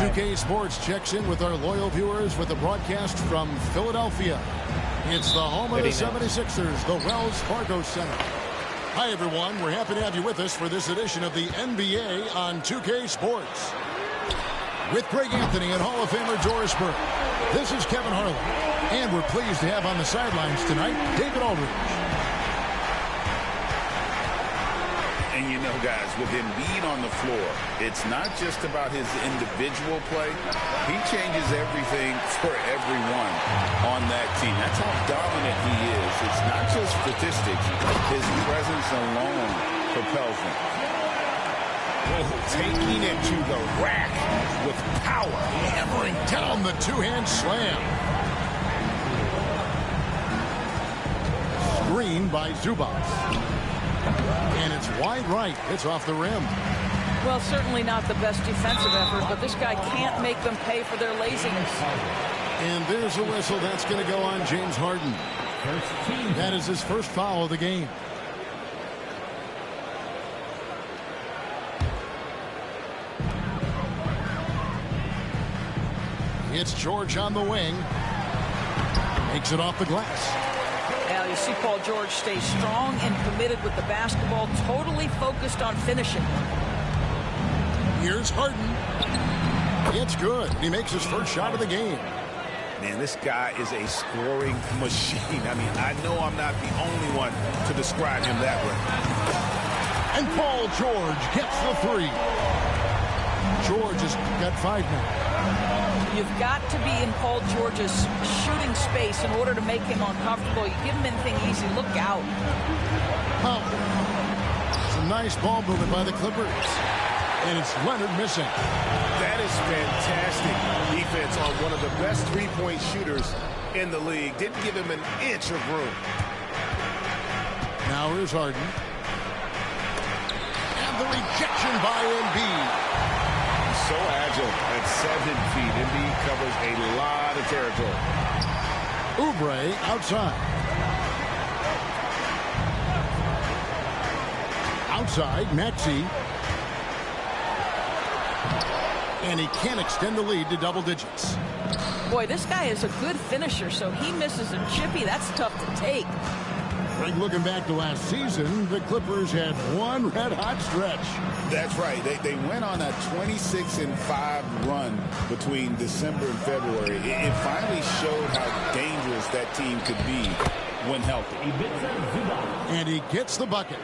2K Sports checks in with our loyal viewers with a broadcast from Philadelphia. It's the home of the 76ers, the Wells Fargo Center. Hi, everyone. We're happy to have you with us for this edition of the NBA on 2K Sports. With Greg Anthony and Hall of Famer Doris Burke, this is Kevin Harlan. And we're pleased to have on the sidelines tonight, David Aldridge. And you know, guys, with Embiid on the floor, it's not just about his individual play. He changes everything for everyone on that team. That's how dominant he is. It's not just statistics. His presence alone propels them. Taking it to the rack with power. Hammering down the two-hand slam. Screen by Zubac. And it's wide right. It's off the rim. Well, certainly not the best defensive effort, but this guy can't make them pay for their laziness. And there's a whistle. That's going to go on James Harden. That is his first foul of the game. It's George on the wing. Makes it off the glass. Now you see Paul George stay strong and committed with the basketball, totally focused on finishing. Here's Harden. It's good. He makes his first shot of the game. Man, this guy is a scoring machine. I mean, I know I'm not the only one to describe him that way. And Paul George gets the three. George has got 5 now. You've got to be in Paul George's shooting space in order to make him uncomfortable. You give him anything easy, look out. Oh, some nice ball movement by the Clippers. And it's Leonard missing. That is fantastic defense on one of the best three-point shooters in the league. Didn't give him an inch of room. Now here's Harden. And the rejection by Embiid. So agile at 7 feet. Embiid covers a lot of territory. Oubre outside. Outside, Maxey. And he can't extend the lead to double digits. Boy, this guy is a good finisher, so he misses a chippy. That's tough to take. Looking back to last season, the Clippers had one red-hot stretch. That's right. They went on a 26-5 run between December and February. It finally showed how dangerous that team could be when healthy. And he gets the bucket.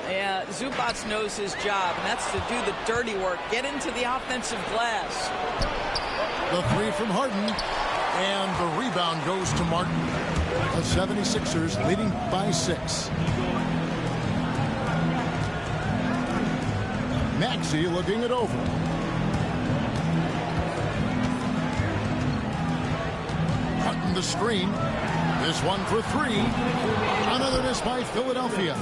Yeah, Zubac knows his job, and that's to do the dirty work. Get into the offensive glass. The three from Harden, and the rebound goes to Martin. The 76ers leading by 6. Maxey looking it over. Harden the screen. This one for 3. Another miss by Philadelphia.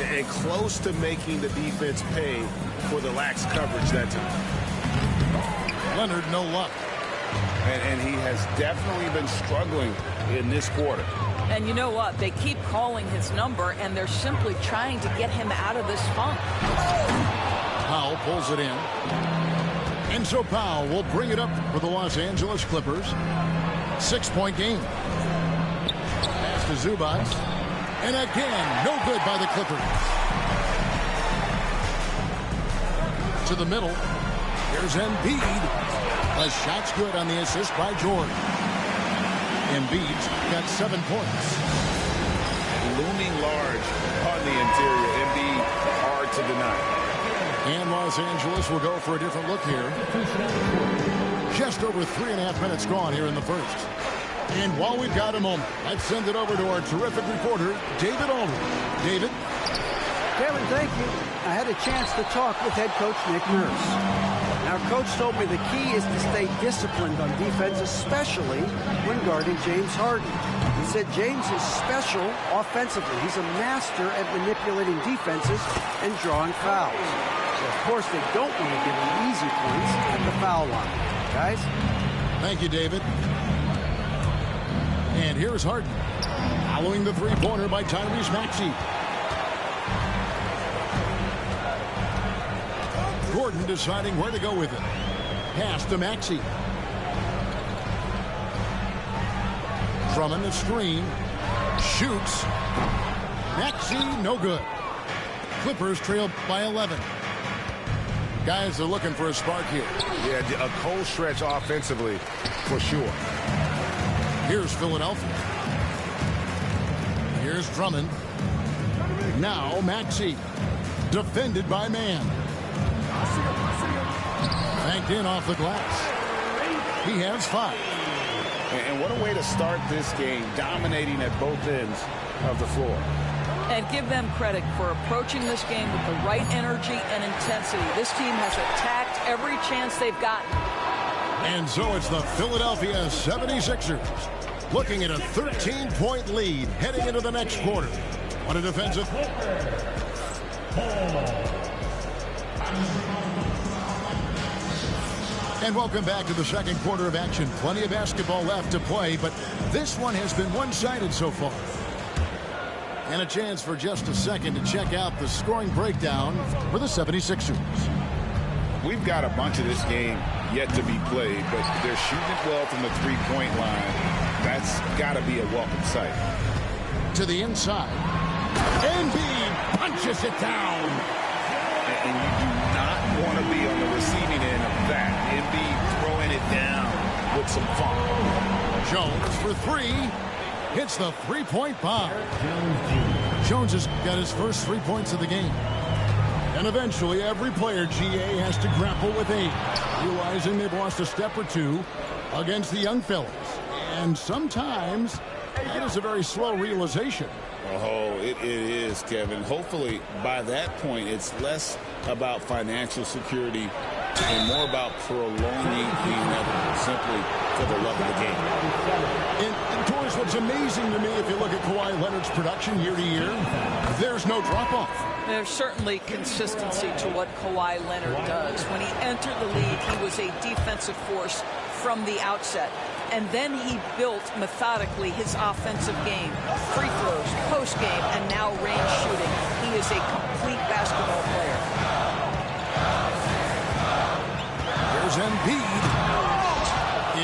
And close to making the defense pay for the lax coverage that time. Leonard, no luck. And he has definitely been struggling in this quarter. And you know what? They keep calling his number, and they're simply trying to get him out of this funk. Powell pulls it in. And so Powell will bring it up for the Los Angeles Clippers. 6-point game. Pass to Zubac. And again, no good by the Clippers. To the middle. Here's Embiid. The shot's good on the assist by George. Embiid's got 7 points. Looming large on the interior. Embiid, hard to deny. And Los Angeles will go for a different look here. Just over 3.5 minutes gone here in the first. And while we've got a moment, let's send it over to our terrific reporter, David Aldridge. David? Kevin, thank you. I had a chance to talk with head coach Nick Nurse. Now, Coach told me the key is to stay disciplined on defense, especially when guarding James Harden. He said James is special offensively. He's a master at manipulating defenses and drawing fouls. So, of course, they don't want to give him easy points at the foul line. Guys? Thank you, David. And here's Harden. Following the three-pointer by Tyrese Maxey. Gordon deciding where to go with it. Pass to Maxey. Drummond the screen. Shoots. Maxey, no good. Clippers trail by 11. Guys are looking for a spark here. Yeah, a cold stretch offensively, for sure. Here's Philadelphia. Here's Drummond. Now Maxey. Defended by Mann. Banked in off the glass. He has 5. And what a way to start this game, dominating at both ends of the floor. And give them credit for approaching this game with the right energy and intensity. This team has attacked every chance they've gotten. And so it's the Philadelphia 76ers looking at a 13-point lead heading into the next quarter. On a defensive. And welcome back to the second quarter of action. Plenty of basketball left to play, but this one has been one-sided so far. And a chance for just a second to check out the scoring breakdown for the 76ers. We've got a bunch of this game yet to be played, but they're shooting it well from the three-point line. That's got to be a welcome sight. To the inside. Embiid punches it down. And you do not want to be on the receiving end of that. Embiid throwing it down with some fun. Jones for 3. Hits the three-point bomb. Jones has got his first 3 points of the game. And eventually every player, GA, has to grapple with age, realizing they've lost a step or two against the young fellas. And sometimes that is a very slow realization. Oh, it is, Kevin. Hopefully, by that point, it's less about financial security and more about prolonging the inevitable, simply for the love of the game. And Torres, what's amazing to me, if you look at Kawhi Leonard's production year to year, there's no drop-off. There's certainly consistency to what Kawhi Leonard does. When he entered the league, he was a defensive force from the outset. And then he built methodically his offensive game. Free throws, post game, and now range shooting. He is a complete basketball player. There's Embiid.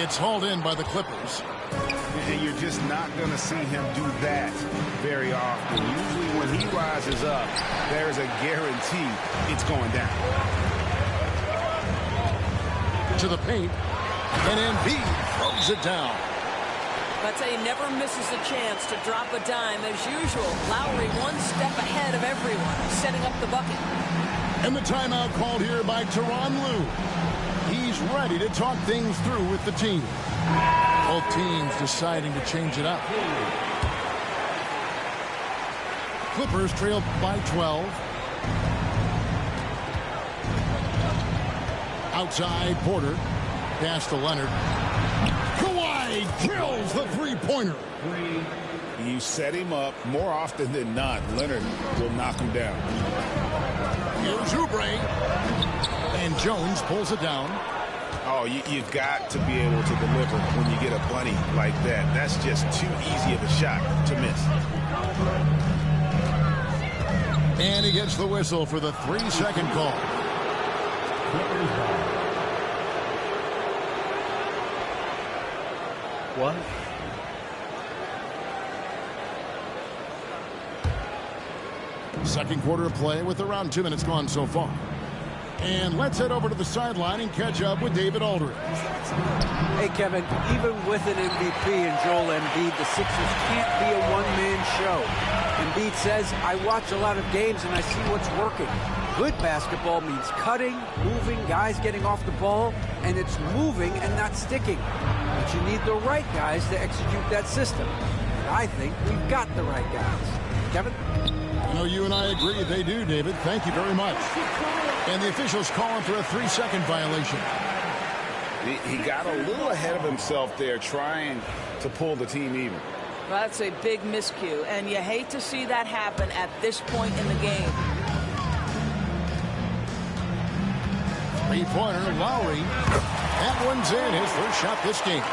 It's hauled in by the Clippers. And you're just not going to see him do that very often. Usually when he rises up, there's a guarantee it's going down. To the paint. And Embiid throws it down. I'd say he never misses a chance to drop a dime. As usual, Lowry one step ahead of everyone, setting up the bucket. And the timeout called here by Tyronn Lue. He's ready to talk things through with the team. Both teams deciding to change it up. Clippers trail by 12. Outside, Porter. Pass to Leonard. Kawhi drills the three-pointer. You set him up more often than not. Leonard will knock him down. Here's Oubre. And Jones pulls it down. Oh, you've got to be able to deliver when you get a bunny like that. That's just too easy of a shot to miss. And he gets the whistle for the 3-second call. What? Second quarter of play with around 2 minutes gone so far. And let's head over to the sideline and catch up with David Aldridge. Hey, Kevin, even with an MVP and Joel Embiid, the Sixers can't be a one-man show. Embiid says, I watch a lot of games and I see what's working. Good basketball means cutting, moving, guys getting off the ball, and it's moving and not sticking. But you need the right guys to execute that system. And I think we've got the right guys. Kevin? I know you and I agree they do, David. Thank you very much. And the officials calling for a 3-second violation. He got a little ahead of himself there trying to pull the team even. Well, that's a big miscue, and you hate to see that happen at this point in the game. Three-pointer, Lowry. That one's in, his first shot this game.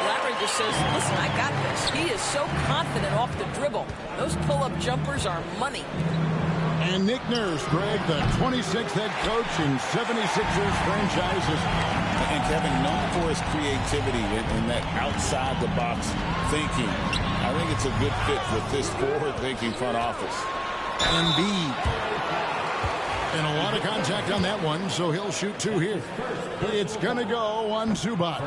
Lowry just says, listen, I got this. He is so confident off the dribble. Those pull-up jumpers are money. And Nick Nurse, Greg, the 26th head coach in 76ers franchises. And Kevin, known for his creativity and that outside-the-box thinking, I think it's a good fit with this forward-thinking front office. Embiid. And a lot of contact on that one, so he'll shoot 2 here. It's going to go on Zubac.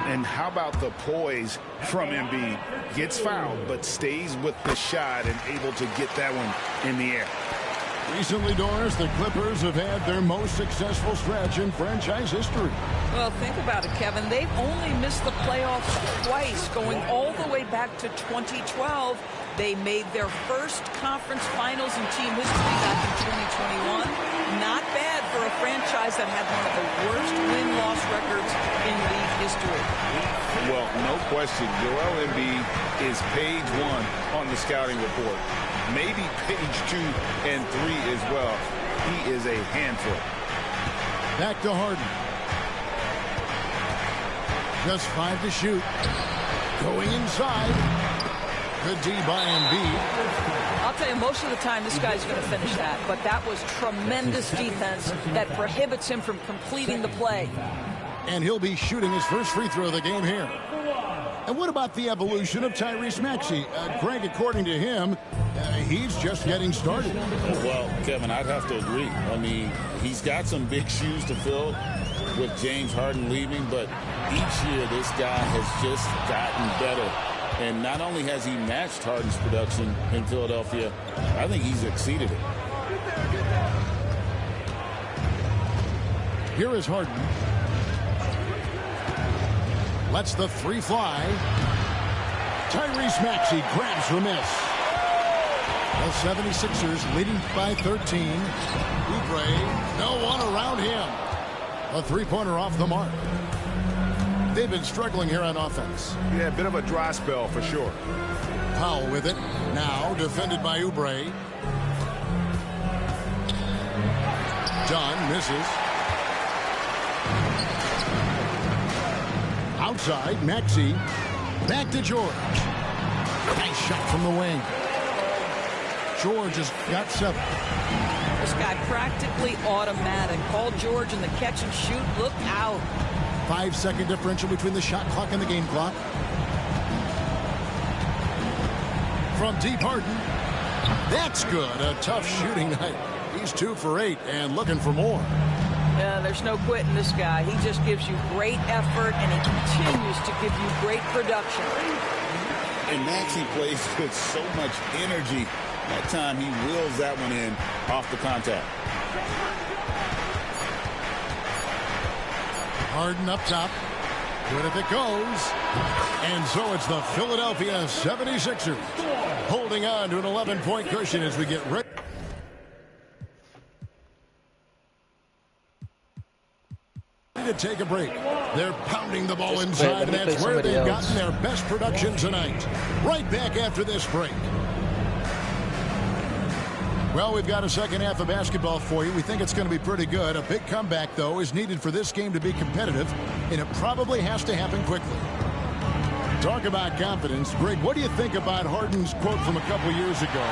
And how about the poise from Embiid? Gets fouled, but stays with the shot and able to get that one in the air. Recently, Doris, the Clippers have had their most successful stretch in franchise history. Well, think about it, Kevin. They've only missed the playoffs twice, going all the way back to 2012. They made their first conference finals in team history back in 2021. Not bad for a franchise that had one of the worst win-loss records in league history. Well, no question, Joel Embiid is page 1 on the scouting report. Maybe page 2 and 3 as well. He is a handful. Back to Harden. Just 5 to shoot. Going inside. Good D by Embiid. I'll tell you, most of the time this guy's going to finish that, but that was tremendous defense that prohibits him from completing the play. And he'll be shooting his first free throw of the game here. And what about the evolution of Tyrese Maxey? Greg, according to him, he's just getting started. Well, Kevin, I'd have to agree. I mean, he's got some big shoes to fill with James Harden leaving, but each year this guy has just gotten better. And not only has he matched Harden's production in Philadelphia, I think he's exceeded it. Here is Harden. Lets the 3 fly. Tyrese Maxey grabs the miss. The 76ers leading by 13. Oubre, no one around him. A 3-pointer off the mark. They've been struggling here on offense. Yeah, a bit of a dry spell for sure. Powell with it. Now defended by Oubre. Dunn misses. Outside, Maxey. Back to George. Nice shot from the wing. George has got 7. This guy practically automatic. Paul George in the catch and shoot. Look out. 5-second differential between the shot clock and the game clock. From deep, Harden. That's good. A tough shooting night. He's 2 for 8 and looking for more. Yeah, there's no quitting this guy. He just gives you great effort, and he continues to give you great production. And Maxey plays with so much energy. That time he wheels that one in off the contact. Harden up top. Good if it goes. And so it's the Philadelphia 76ers holding on to an 11-point cushion as we get ready to take a break. They're pounding the ball inside, and that's where they've gotten their best production tonight. Right back after this break. Well, we've got a second half of basketball for you. We think it's going to be pretty good. A big comeback, though, is needed for this game to be competitive, and it probably has to happen quickly. Talk about confidence. Greg, what do you think about Harden's quote from a couple years ago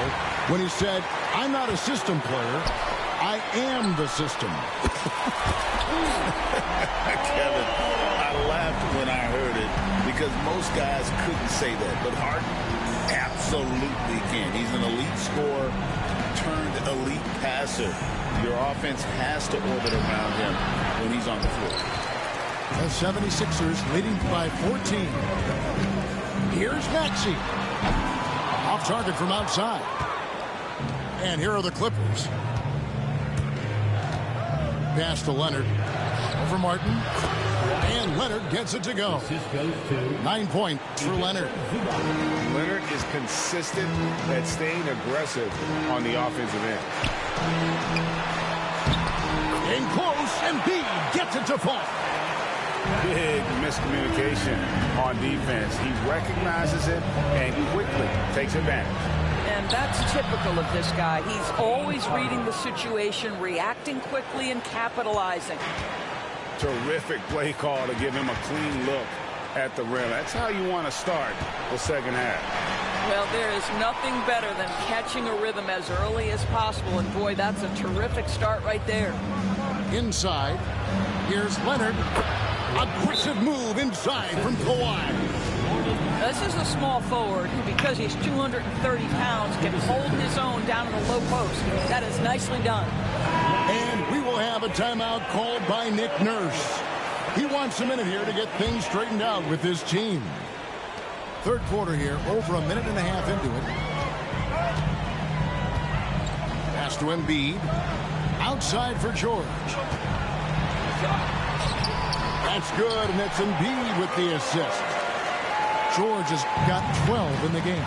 when he said, "I'm not a system player, I am the system"? Kevin, I laughed when I heard it because most guys couldn't say that, but Harden absolutely can. He's an elite scorer turned elite passer. Your offense has to orbit around him when he's on the floor. The 76ers leading by 14. Here's Maxey. Off target from outside. And here are the Clippers. Pass to Leonard. Over Martin. And Leonard gets it to go. 9 points for Leonard. Leonard is consistent at staying aggressive on the offensive end. In close, Embiid gets it to fall. Big miscommunication on defense. He recognizes it and quickly takes advantage. And that's typical of this guy. He's always reading the situation, reacting quickly, and capitalizing. Terrific play call to give him a clean look at the rim. That's how you want to start the second half. Well, there is nothing better than catching a rhythm as early as possible, and boy, that's a terrific start right there. Inside, here's Leonard. Aggressive move inside from Kawhi. This is a small forward who, because he's 230 pounds, can hold his own down in the low post. That is nicely done. And we will have a timeout called by Nick Nurse. He wants a minute here to get things straightened out with his team. Third quarter here, over a minute and a half into it. Pass to Embiid. Outside for George. That's good, and it's Embiid with the assist. George has got 12 in the game.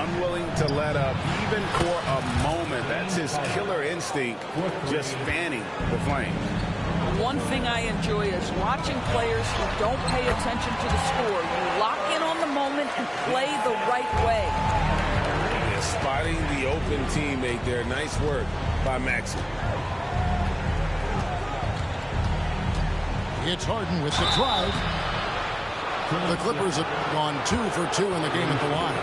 Unwilling to let up, even for a moment. That's his killer instinct, just fanning the flame. One thing I enjoy is watching players who don't pay attention to the score. You lock in on the moment and play the right way. Yeah, spotting the open teammate there. Nice work by Maxey. It's Harden with the drive. The Clippers have gone 2 for 2 in the game at the line.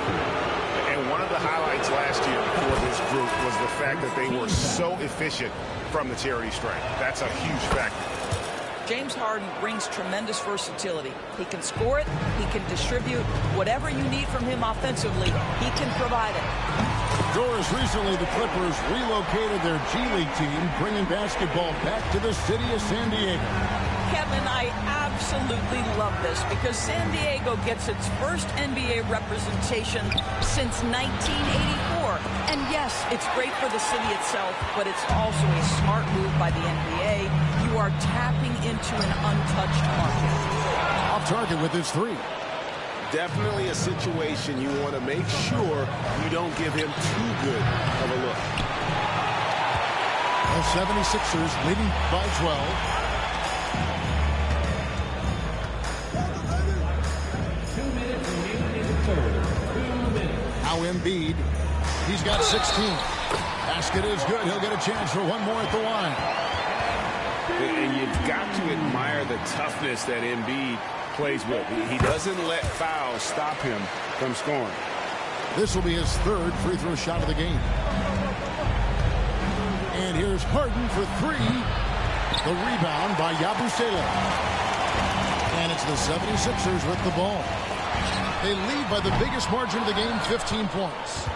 And one of the highlights last year for this group was the fact that they were so efficient from the charity stripe. That's a huge factor. James Harden brings tremendous versatility. He can score it, he can distribute. Whatever you need from him offensively, he can provide it. Doris, recently the Clippers relocated their G League team, bringing basketball back to the city of San Diego. Kevin, I absolutely love this because San Diego gets its first NBA representation since 1984. And yes, it's great for the city itself, but it's also a smart move by the NBA. You are tapping into an untouched market. Off target with his three. Definitely a situation you want to make sure you don't give him too good of a look. The 76ers leading by 12. Now Embiid, he's got 16. Basket is good. He'll get a chance for one more at the line. And you've got to admire the toughness that Embiid plays with. He doesn't let fouls stop him from scoring. This will be his third free throw shot of the game. And here's Harden for three. The rebound by Yabusele. And it's the 76ers with the ball. They lead by the biggest margin of the game, 15 points.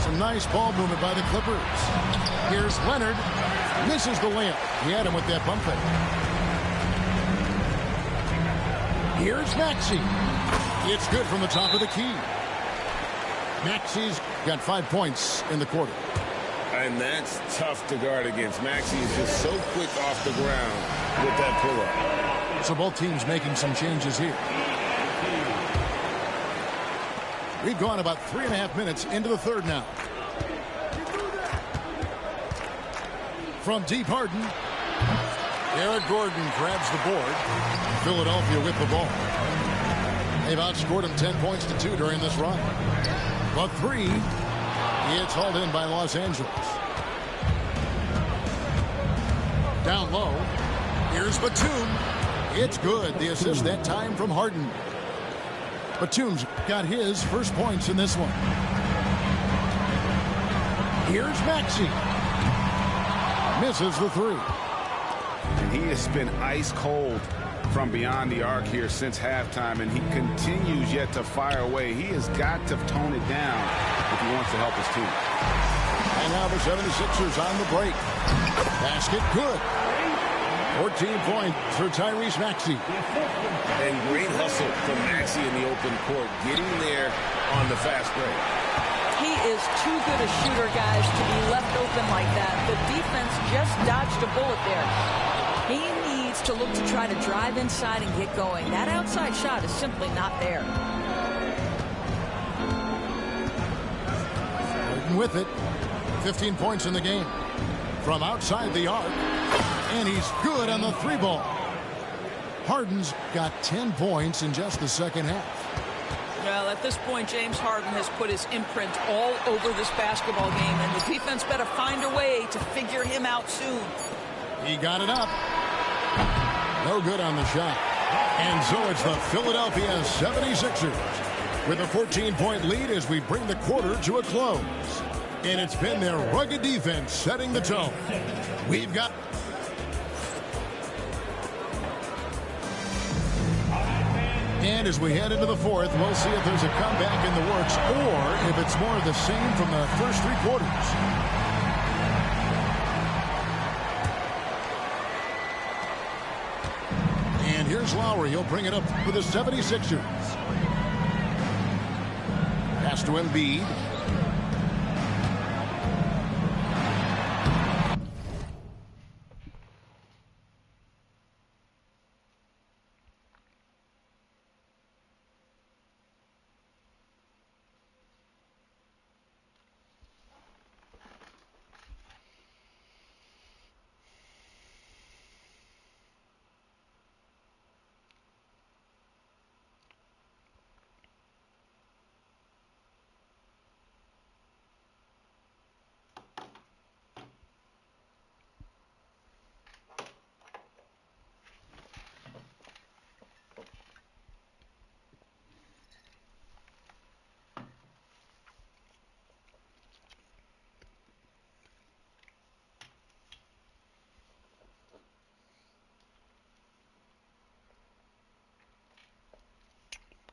Some nice ball movement by the Clippers. Here's Leonard. Misses the layup. He had him with that bump fake. Here's Maxey. It's good from the top of the key. Maxey's got 5 points in the quarter. And that's tough to guard against. Maxey is just so quick off the ground with that pull-up. So both teams making some changes here. We've gone about 3.5 minutes into the third now. From deep, Harden. Eric Gordon grabs the board. Philadelphia with the ball. They've outscored him 10 points to 2 during this run. But three, it's hauled in by Los Angeles. Down low. Here's Batum. It's good. The assist that time from Harden. Batum's got his first points in this one. Here's Maxey. Misses the three. And he has been ice cold from beyond the arc here since halftime, and he continues yet to fire away. He has got to tone it down if he wants to help his team. And now the 76ers on the break. Basket good. 14 points for Tyrese Maxey. And great hustle from Maxey in the open court, getting there on the fast break. He is too good a shooter, guys, to be left open like that. The defense just dodged a bullet there. He needs to look to try to drive inside and get going. That outside shot is simply not there. Harden with it. 15 points in the game. From outside the arc. And he's good on the three ball. Harden's got 10 points in just the second half. Well, at this point, James Harden has put his imprint all over this basketball game, and the defense better find a way to figure him out soon. He got it up. No good on the shot. And so it's the Philadelphia 76ers with a 14-point lead as we bring the quarter to a close. And it's been their rugged defense setting the tone. We've got... And as we head into the fourth, we'll see if there's a comeback in the works or if it's more of the same from the first three quarters. And here's Lowry. He'll bring it up for the 76ers. Pass to Embiid.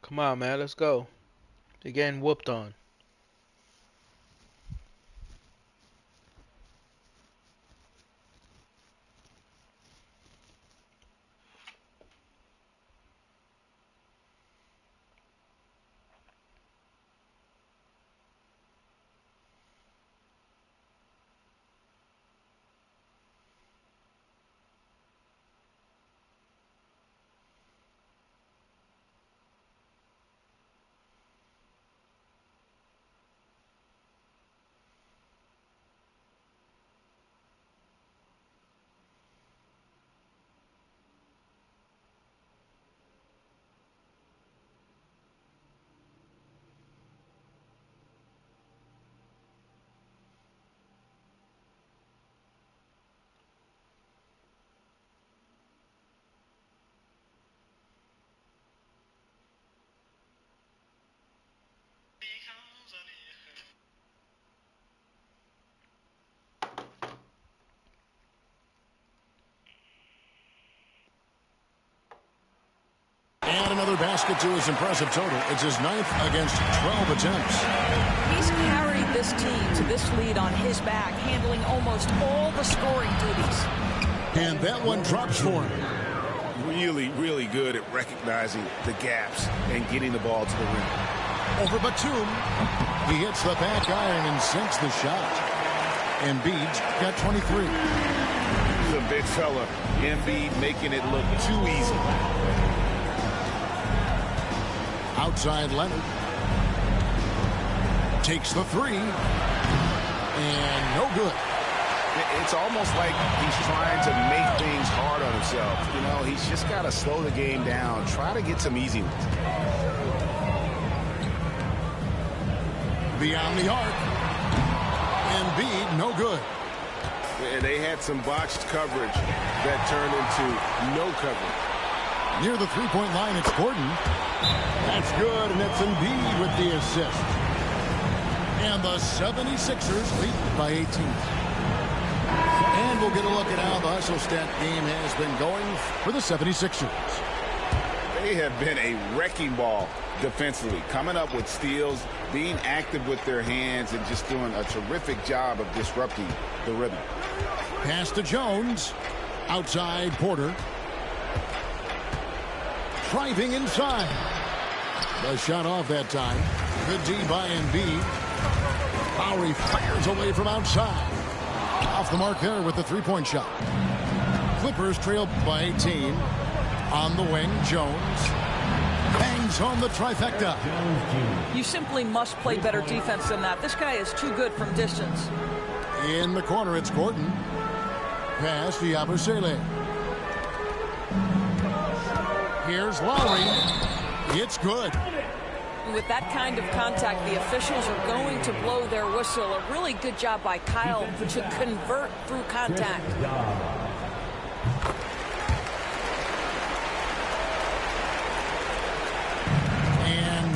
Come on, man. Let's go. They're getting whooped on. And another basket to his impressive total. It's his 9th against 12 attempts. He's carried this team to this lead on his back, handling almost all the scoring duties. And that one drops for him. Really, really good at recognizing the gaps and getting the ball to the rim. Over Batum. He hits the back iron and sinks the shot. Embiid's got 23. He's a big fella. Embiid making it look too easy. Outside Leonard. Takes the three. And no good. It's almost like he's trying to make things hard on himself. You know, he's just got to slow the game down. Try to get some easy ones. Beyond the arc. Embiid, no good. And they had some botched coverage that turned into no coverage. Near the three-point line, it's Gordon. That's good, and it's Embiid with the assist. And the 76ers lead by 18. And we'll get a look at how the hustle stat game has been going for the 76ers. They have been a wrecking ball defensively, coming up with steals, being active with their hands, and just doing a terrific job of disrupting the rhythm. Pass to Jones. Outside Porter. Driving inside. The shot off that time. Good D by Embiid. Lowry fires away from outside. Off the mark there with the three-point shot. Clippers trail by 18. On the wing, Jones bangs home the trifecta. You simply must play better defense than that. This guy is too good from distance. In the corner, it's Gordon. Pass to Yabusele. Here's Lowry. It's good. With that kind of contact, the officials are going to blow their whistle. A really good job by Kyle to convert through contact.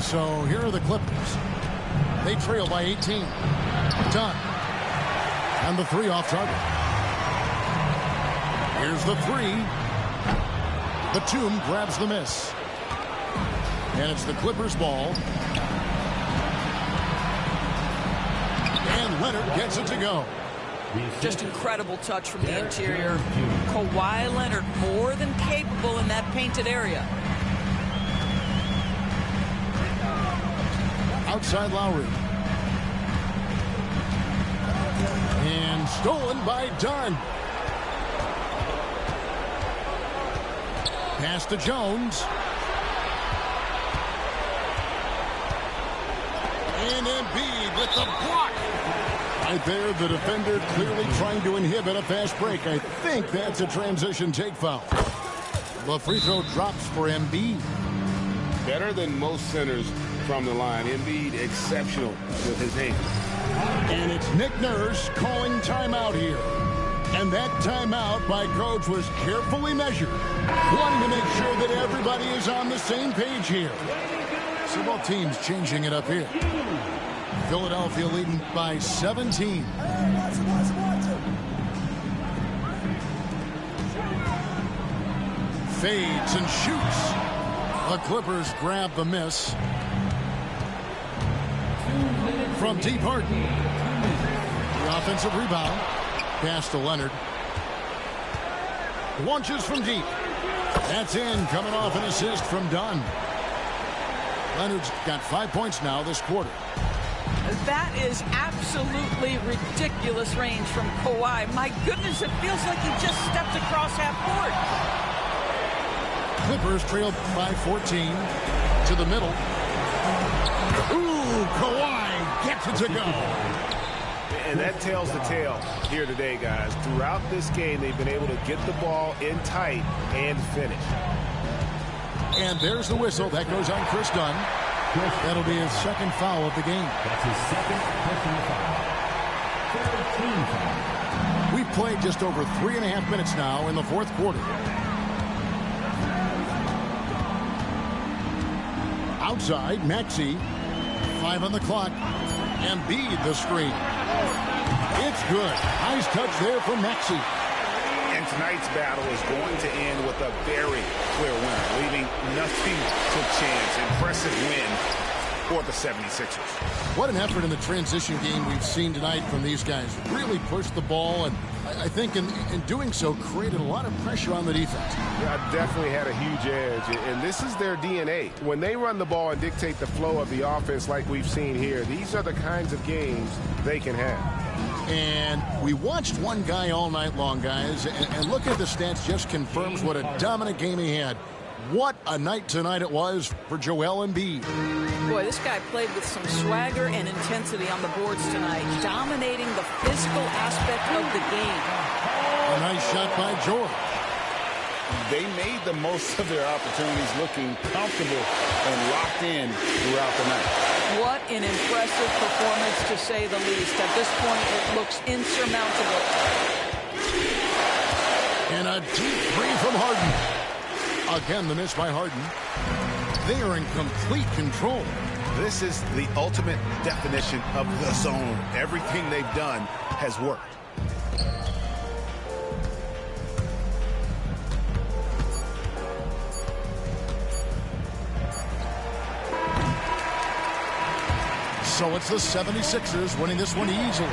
And so here are the Clippers. They trail by 18. Done. And the three off target. Here's the three. Batum grabs the miss. And it's the Clippers' ball. And Leonard gets it to go. Just incredible touch from the interior. Kawhi Leonard more than capable in that painted area. Outside Lowry. And stolen by Dunn. Pass to Jones. And Embiid with the block. Right there, the defender clearly trying to inhibit a fast break. I think that's a transition take foul. The free throw drops for Embiid. Better than most centers from the line. Embiid exceptional with his hands. And it's Nick Nurse calling timeout here. And that timeout by Coach was carefully measured, wanting to make sure that everybody is on the same page here. So both teams changing it up here. Philadelphia leading by 17. Fades and shoots. The Clippers grab the miss. From deep, Harden. The offensive rebound. Pass to Leonard. Launches from deep. That's in, coming off an assist from Dunn. Leonard's got 5 points now this quarter. That is absolutely ridiculous range from Kawhi. My goodness, it feels like he just stepped across half court. Clippers trailed by 14 to the middle. Ooh, Kawhi gets it to go. And that tells the tale here today, guys. Throughout this game, they've been able to get the ball in tight and finish. And there's the whistle. That goes on Chris Dunn. That'll be his second foul of the game. That's his second personal foul. 13 foul. We've played just over 3.5 minutes now in the fourth quarter. Outside, Maxey. 5 on the clock. Embiid the screen. It's good. Nice touch there from Maxey. And tonight's battle is going to end with a very clear winner, leaving nothing to chance. Impressive win for the 76ers. What an effort in the transition game we've seen tonight from these guys. Really pushed the ball, and I think in doing so created a lot of pressure on the defense. Yeah, definitely had a huge edge, and this is their DNA. When they run the ball and dictate the flow of the offense like we've seen here, these are the kinds of games they can have. And we watched one guy all night long, guys, and look at the stats, just confirms what a dominant game he had. What a night tonight it was for Joel Embiid. Boy, this guy played with some swagger and intensity on the boards tonight, dominating the physical aspect of the game. A nice shot by George. They made the most of their opportunities, looking comfortable and locked in throughout the night. What an impressive performance, to say the least. At this point, it looks insurmountable. And a deep three from Harden. Again, the miss by Harden. They are in complete control. This is the ultimate definition of the zone. Everything they've done has worked. So it's the 76ers winning this one easily.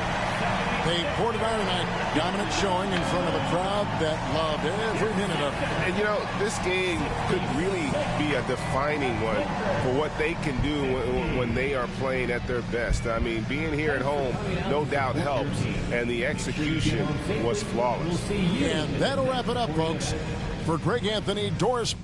They poured it out tonight. Dominant showing in front of a crowd that loved every minute of it. And, you know, this game could really be a defining one for what they can do when they are playing at their best. I mean, being here at home no doubt helps, and the execution was flawless. And that'll wrap it up, folks. For Greg Anthony, Doris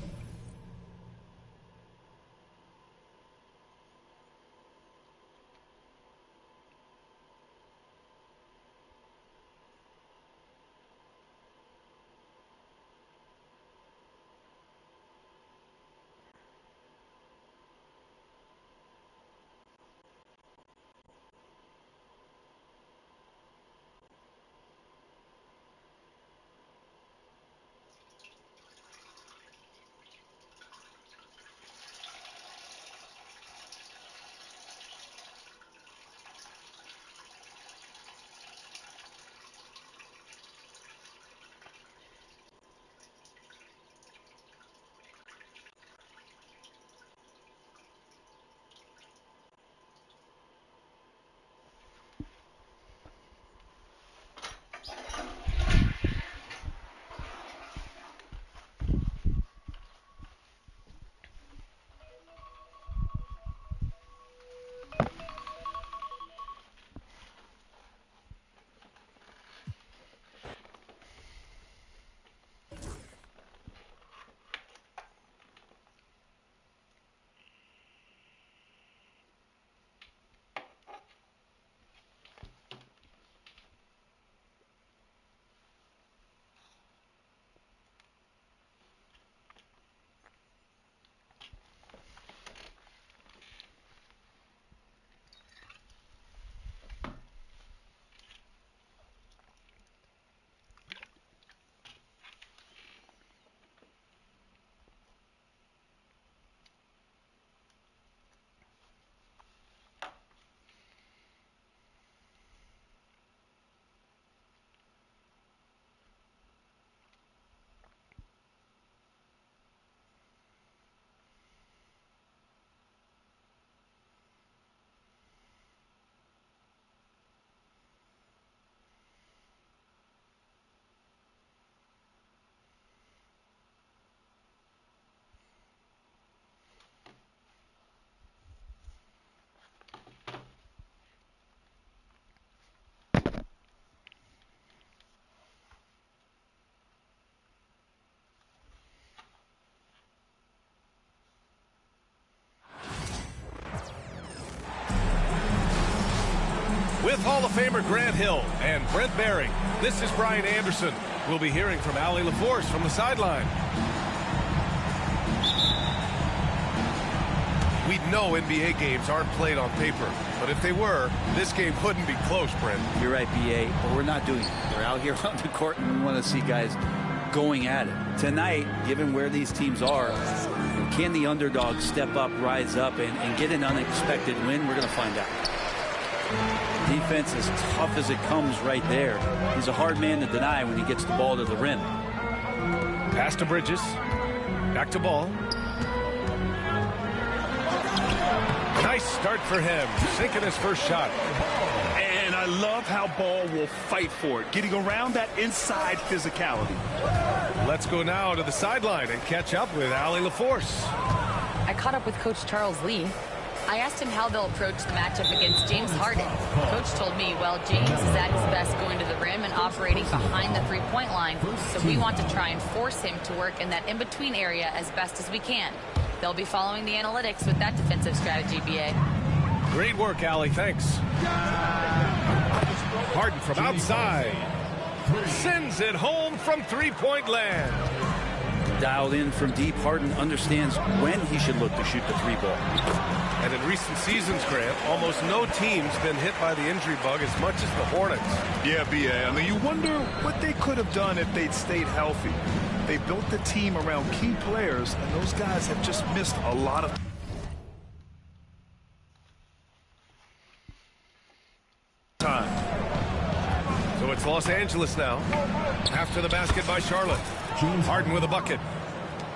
With Hall of Famer Grant Hill and Brent Barry, this is Brian Anderson. We'll be hearing from Allie LaForce from the sideline. We know NBA games aren't played on paper, but if they were, this game wouldn't be close, Brent. You're right, B.A., but we're not doing it. We're out here on the court, and we want to see guys going at it. Tonight, given where these teams are, can the underdog step up, rise up, and get an unexpected win? We're going to find out. Defense is tough as it comes right there. He's a hard man to deny when he gets the ball to the rim. Pass to Bridges. Back to Ball. Nice start for him, sinking his first shot. And I love how Ball will fight for it, getting around that inside physicality. Let's go now to the sideline and catch up with Allie LaForce. I caught up with Coach Charles Lee. I asked him how they'll approach the matchup against James Harden. Coach told me, well, James is at his best going to the rim and operating behind the three-point line, so we want to try and force him to work in that in-between area as best as we can. They'll be following the analytics with that defensive strategy, B.A. Great work, Allie. Thanks. Harden from outside. Sends it home from three-point land. Dialed in from deep, Harden understands when he should look to shoot the three ball. And in recent seasons, Grant, almost no team's been hit by the injury bug as much as the Hornets. Yeah, B.A. I mean, you wonder what they could have done if they'd stayed healthy. They built the team around key players, and those guys have just missed a lot of time. So it's Los Angeles now. After the basket by Charlotte. Harden with a bucket.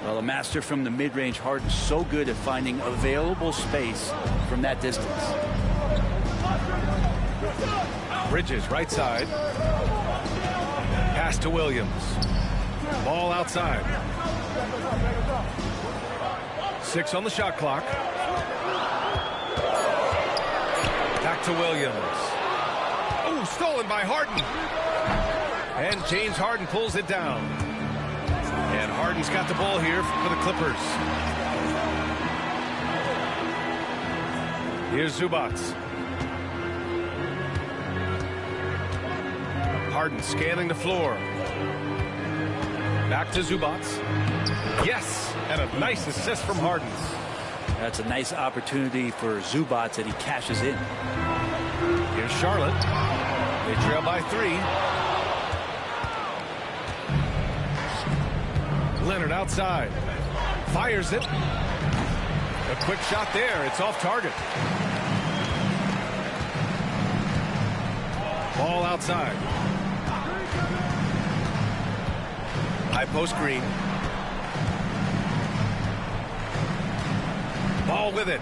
Well, a master from the mid-range. Harden's so good at finding available space from that distance. Bridges, right side. Pass to Williams. Ball outside. 6 on the shot clock. Back to Williams. Oh, stolen by Harden. And James Harden pulls it down. And Harden's got the ball here for the Clippers. Here's Zubac. Harden scanning the floor. Back to Zubac. Yes, and a nice assist from Harden. That's a nice opportunity for Zubac that he cashes in. Here's Charlotte. They trail by 3. Leonard outside. Fires it. A quick shot there. It's off target. Ball outside. High post Green. Ball with it.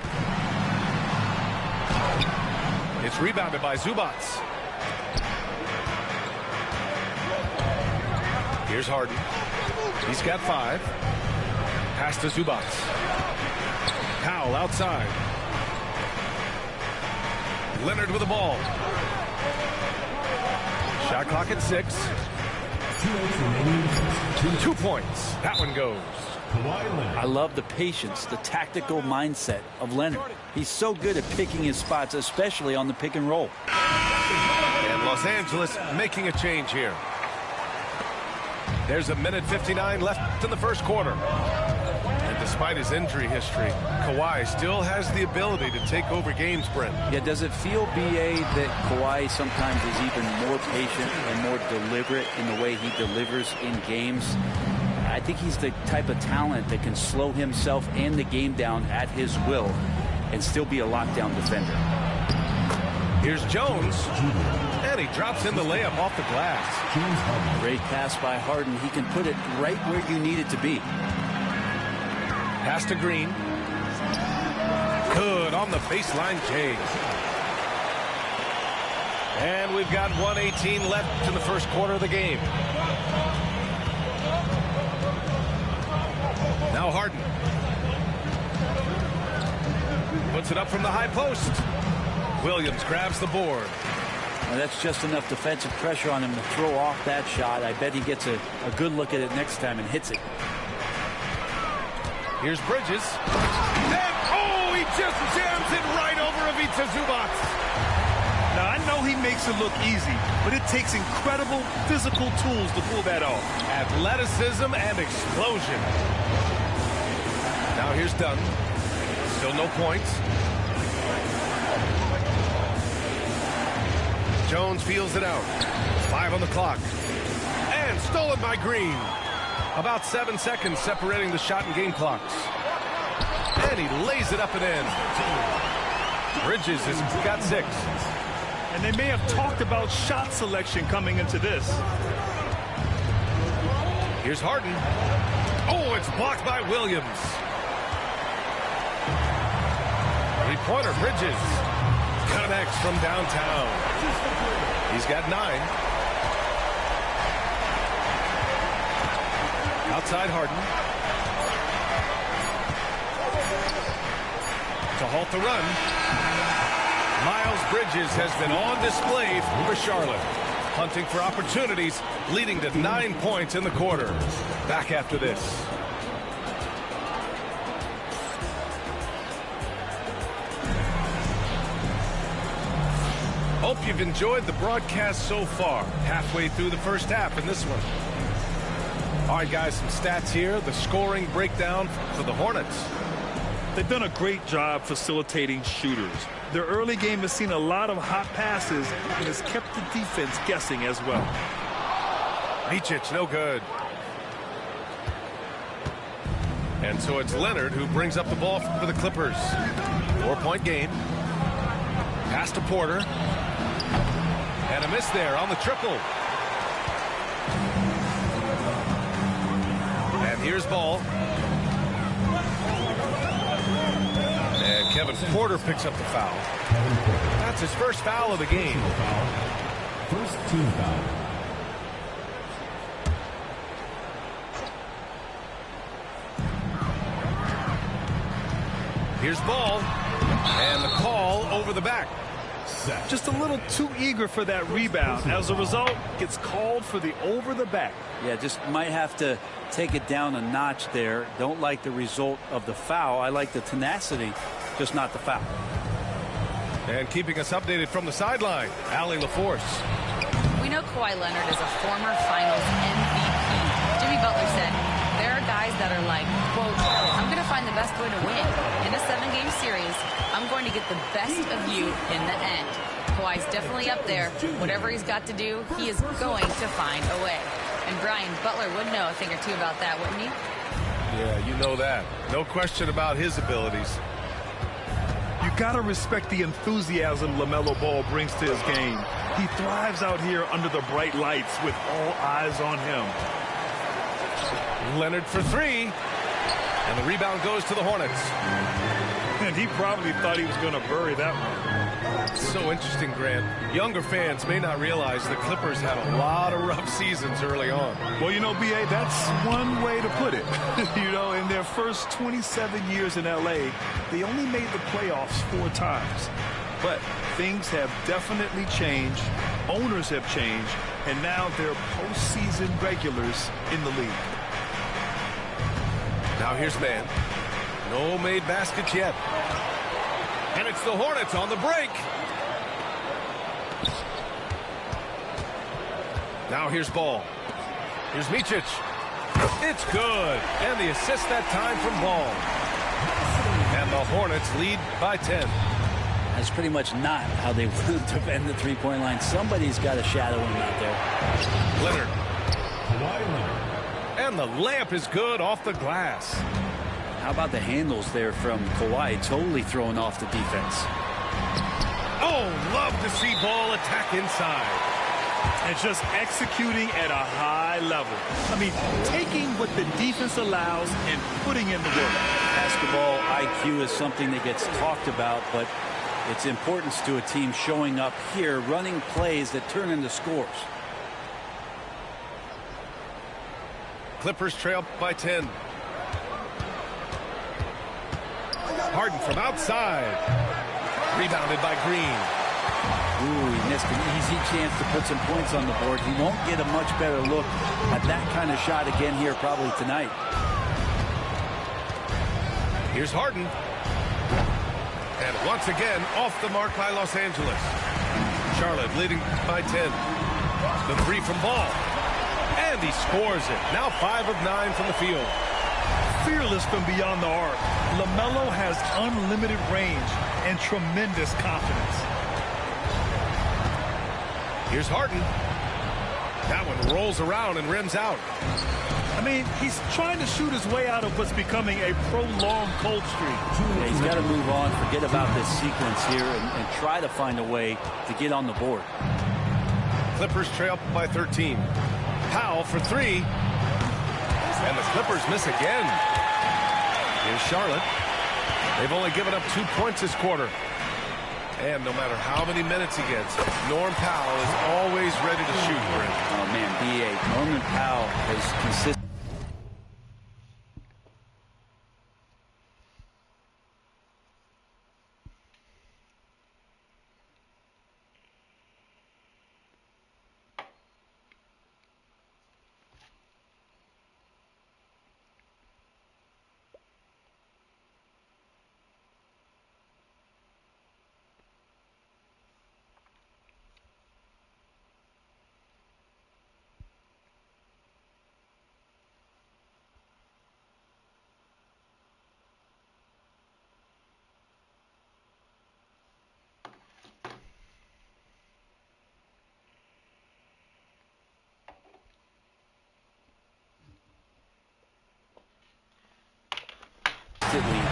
It's rebounded by Zubac. Here's Harden. He's got 5. Pass to Zubac. Powell outside. Leonard with the ball. Shot clock at 6. 2 points. That one goes. I love the patience, the tactical mindset of Leonard. He's so good at picking his spots, especially on the pick and roll. And Los Angeles making a change here. There's a minute 59 left in the first quarter. And despite his injury history, Kawhi still has the ability to take over games, Brent. Yeah, does it feel, B.A., that Kawhi sometimes is even more patient and more deliberate in the way he delivers in games? I think he's the type of talent that can slow himself and the game down at his will and still be a lockdown defender. Here's Jones. And he drops in the layup off the glass. Great pass by Harden. He can put it right where you need it to be. Pass to Green. Good on the baseline, James. And we've got 1:18 left in the first quarter of the game. Now Harden. Puts it up from the high post. Williams grabs the board. Now that's just enough defensive pressure on him to throw off that shot. I bet he gets a good look at it next time and hits it. Here's Bridges. And, oh, he just jams it right over Ivica Zubac. Now, I know he makes it look easy, but it takes incredible physical tools to pull that off. Athleticism and explosion. Now here's Dunn. Still no points. Jones feels it out. 5 on the clock. And stolen by Green. About 7 seconds separating the shot and game clocks. And he lays it up and in. Bridges has got 6. And they may have talked about shot selection coming into this. Here's Harden. Oh, it's blocked by Williams. Three-pointer, Bridges. Connects from downtown. He's got 9. Outside Harden. To halt the run. Miles Bridges has been on display for Charlotte. Hunting for opportunities, leading to 9 points in the quarter. Back after this. Hope you've enjoyed the broadcast so far. Halfway through the first half in this one. All right, guys, some stats here. The scoring breakdown for the Hornets. They've done a great job facilitating shooters. Their early game has seen a lot of hot passes and has kept the defense guessing as well. Micic, no good. And so it's Leonard who brings up the ball for the Clippers. 4-point game. Pass to Porter. And a miss there on the triple. And here's Ball. And Kevin Porter picks up the foul. That's his first foul of the game. First team foul. Here's Ball. And the call over the back. Just a little too eager for that rebound. As a result, gets called for the over the back. Yeah, just might have to take it down a notch there. Don't like the result of the foul. I like the tenacity, just not the foul. And keeping us updated from the sideline, Allie LaForce. We know Kawhi Leonard is a former Finals MVP. Jimmy Butler said, there are guys that are like, quote, I'm going to find the best way to win. In a 7-game series, I'm going to get the best of you in the end. Kawhi's definitely up there. Whatever he's got to do, he is going to find a way. And Brian, Butler would know a thing or two about that, wouldn't he? Yeah, you know that. No question about his abilities. You got to respect the enthusiasm LaMelo Ball brings to his game. He thrives out here under the bright lights with all eyes on him. Leonard for 3. And the rebound goes to the Hornets. And he probably thought he was going to bury that one. So interesting, Grant. Younger fans may not realize the Clippers had a lot of rough seasons early on. Well, you know, B.A., that's one way to put it. You know, in their first 27 years in L.A., they only made the playoffs 4 times. But things have definitely changed. Owners have changed. And now they're postseason regulars in the league. Now here's Man. No made baskets yet. And it's the Hornets on the break. Now here's Ball. Here's Micic. It's good. And the assist that time from Ball. And the Hornets lead by 10. That's pretty much not how they want to defend the three-point line. Somebody's got to shadow him out there. Leonard. And the layup is good off the glass. How about the handles there from Kawhi? Totally throwing off the defense. Oh, love to see Ball attack inside. And just executing at a high level. I mean, taking what the defense allows and putting in the work. Basketball IQ is something that gets talked about, but its importance to a team showing up here, running plays that turn into scores. Clippers trail by 10. Harden from outside. Rebounded by Green. Ooh, he missed an easy chance to put some points on the board. He won't get a much better look at that kind of shot again here probably tonight. Here's Harden. And once again, off the mark by Los Angeles. Charlotte leading by 10. The three from Ball. And he scores it. Now 5 of 9 from the field. Fearless from beyond the arc. LaMelo has unlimited range and tremendous confidence. Here's Harden. That one rolls around and rims out. I mean, he's trying to shoot his way out of what's becoming a prolonged cold streak. Yeah, he's got to move on, forget about this sequence here, and try to find a way to get on the board. Clippers trail by 13. Powell for 3. And the Clippers miss again. Here's Charlotte. They've only given up 2 points this quarter. And no matter how many minutes he gets, Norm Powell is always ready to shoot for him. Oh, man, B.A. Norman Powell has consistently.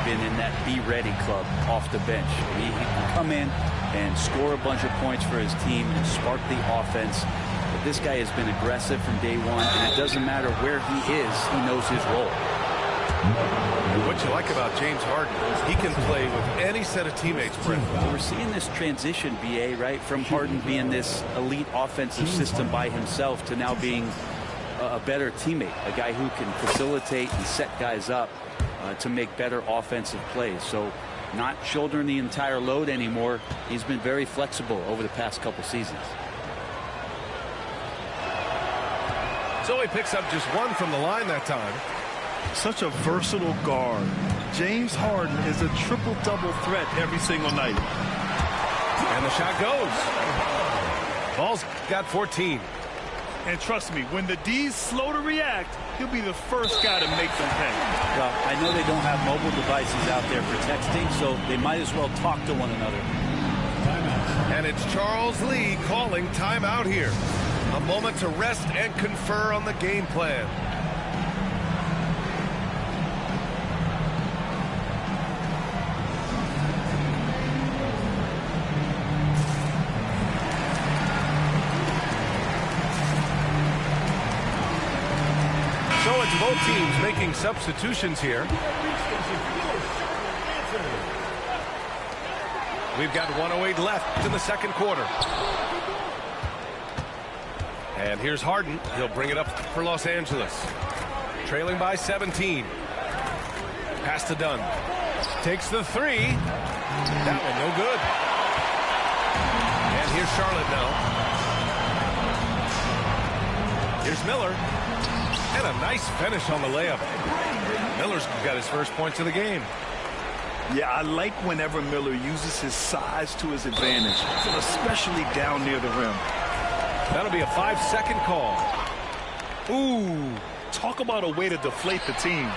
Been in that be ready club off the bench. He can come in and score a bunch of points for his team and spark the offense. But this guy has been aggressive from day one, and it doesn't matter where he is, he knows his role. And what you like about James Harden is he can play with any set of teammates, Brent. We're seeing this transition, B.A., right, from Harden being this elite offensive system by himself to now being a better teammate, a guy who can facilitate and set guys up to make better offensive plays. So not shouldering the entire load anymore. He's been very flexible over the past couple seasons. So he picks up just 1 from the line that time. Such a versatile guard. James Harden is a triple-double threat every single night. And the shot goes. Ball's got 14. And trust me, when the D's slow to react, he'll be the first guy to make them pay. Well, I know they don't have mobile devices out there for texting, so they might as well talk to one another. And it's Charles Lee calling timeout here. A moment to rest and confer on the game plan. So it's both teams making substitutions here. We've got 1:08 left in the second quarter. And here's Harden. He'll bring it up for Los Angeles. Trailing by 17. Pass to Dunn. Takes the 3. That one no good. And here's Charlotte now. Here's Miller. And a nice finish on the layup. Miller's got his first points of the game. Yeah, I like whenever Miller uses his size to his advantage, especially down near the rim. That'll be a 5-second call. Ooh, talk about a way to deflate the team.